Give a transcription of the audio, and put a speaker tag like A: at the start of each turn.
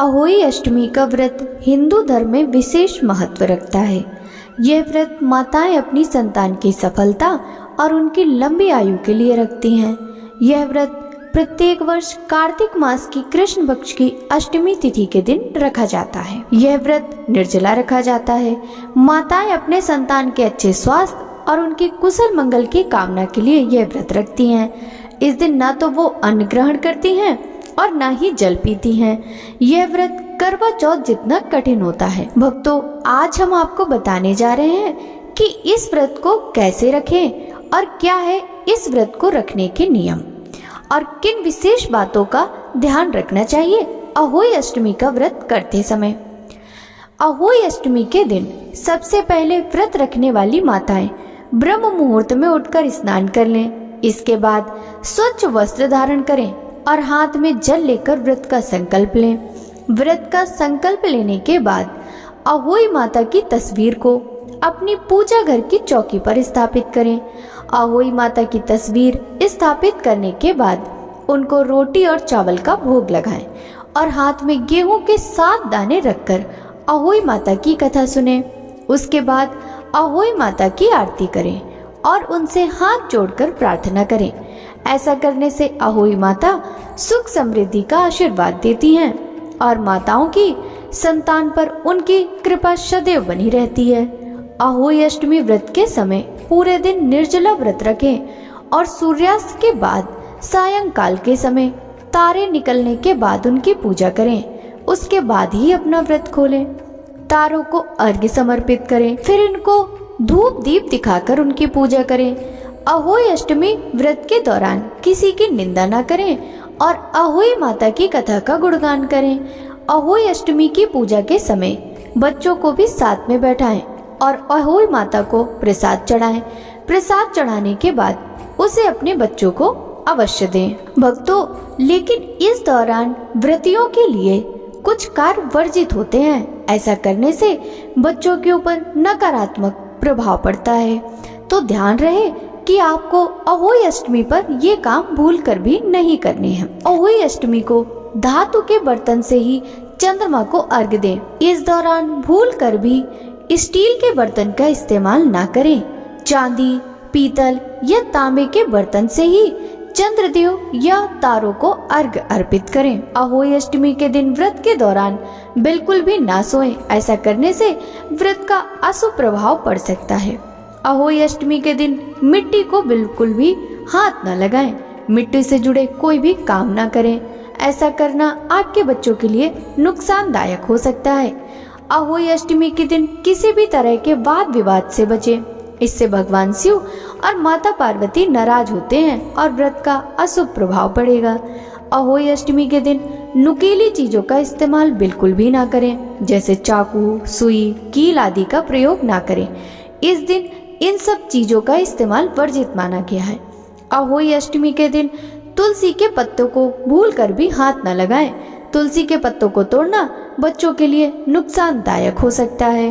A: अहोई अष्टमी का व्रत हिंदू धर्म में विशेष महत्व रखता है। यह व्रत माताएं अपनी संतान की सफलता और उनकी लंबी आयु के लिए रखती हैं। यह व्रत प्रत्येक वर्ष कार्तिक मास की कृष्ण पक्ष की अष्टमी तिथि के दिन रखा जाता है। यह व्रत निर्जला रखा जाता है। माताएं अपने संतान के अच्छे स्वास्थ्य और उनकी कुशल मंगल की कामना के लिए यह व्रत रखती हैं। इस दिन ना तो वो अन्न ग्रहण करती हैं और ना ही जल पीती हैं। यह व्रत करवा चौथ जितना कठिन होता है। भक्तों, आज हम आपको बताने जा रहे हैं कि इस व्रत को कैसे रखें और क्या है इस व्रत को रखने के नियम और किन विशेष बातों का ध्यान रखना चाहिए अहोई अष्टमी का व्रत करते समय। अहोई अष्टमी के दिन सबसे पहले व्रत रखने वाली माताएं ब्रह्म मुहूर्त में उठकर स्नान कर लें। इसके बाद स्वच्छ वस्त्र धारण करें और हाथ में जल लेकर व्रत का संकल्प लें। व्रत का संकल्प लेने के बाद अहोई माता की तस्वीर को अपनी पूजा घर की चौकी पर स्थापित करें। अहोई माता की तस्वीर स्थापित करने के बाद उनको रोटी और चावल का भोग लगाएं और हाथ में गेहूं के 7 दाने रखकर अहोई माता की कथा सुने। उसके बाद अहोई माता की आरती करें और उनसे हाथ जोड़कर प्रार्थना करें। ऐसा करने से अहोई माता सुख समृद्धि का आशीर्वाद देती हैं और माताओं की संतान पर उनकी कृपा सदैव बनी रहती है। अहोई अष्टमी व्रत के समय पूरे दिन निर्जला व्रत रखें और सूर्यास्त के बाद सायंकाल के समय तारे निकलने के बाद उनकी पूजा करें। उसके बाद ही अपना व्रत खोलें। तारों को अर्घ्य समर्पित करें, फिर इनको धूप दीप दिखाकर उनकी पूजा करें। अहोई अष्टमी व्रत के दौरान किसी की निंदा न करें और अहोई माता की कथा का गुणगान करें। अहोई अष्टमी की पूजा के समय बच्चों को भी साथ में बैठाएं और अहोई माता को प्रसाद चढ़ाएं। प्रसाद चढ़ाने के बाद उसे अपने बच्चों को अवश्य दें। भक्तों, लेकिन इस दौरान व्रतियों के लिए कुछ कार्य वर्जित होते हैं। ऐसा करने से बच्चों के ऊपर नकारात्मक प्रभाव पड़ता है, तो ध्यान रहे कि आपको अहोई अष्टमी पर ये काम भूल कर भी नहीं करने हैं। अहोई अष्टमी को धातु के बर्तन से ही चंद्रमा को अर्घ्य दें। इस दौरान भूल कर भी स्टील के बर्तन का इस्तेमाल ना करें। चांदी, पीतल या तांबे के बर्तन से ही चंद्रदेव या तारों को अर्घ्य अर्पित करें। अहोई अष्टमी के दिन व्रत के दौरान बिल्कुल भी ना सोएं। ऐसा करने से व्रत का अशुभ प्रभाव पड़ सकता है। अहोई अष्टमी के दिन मिट्टी को बिल्कुल भी हाथ न लगाएं। मिट्टी से जुड़े कोई भी काम ना करें। ऐसा करना आपके बच्चों के लिए नुकसानदायक हो सकता है। अहोई अष्टमी के दिन किसी भी तरह के वाद विवाद से बचें। इससे भगवान शिव और माता पार्वती नाराज होते हैं और व्रत का अशुभ प्रभाव पड़ेगा। अहोई अष्टमी के दिन नुकीली चीजों का इस्तेमाल बिल्कुल भी ना करें, जैसे चाकू, सुई, कील आदि का प्रयोग ना करें। इस दिन इन सब चीजों का इस्तेमाल वर्जित माना गया है। अहोई अष्टमी के दिन तुलसी के पत्तों को भूल कर भी हाथ न लगाएं। तुलसी के पत्तों को तोड़ना बच्चों के लिए नुकसानदायक हो सकता है।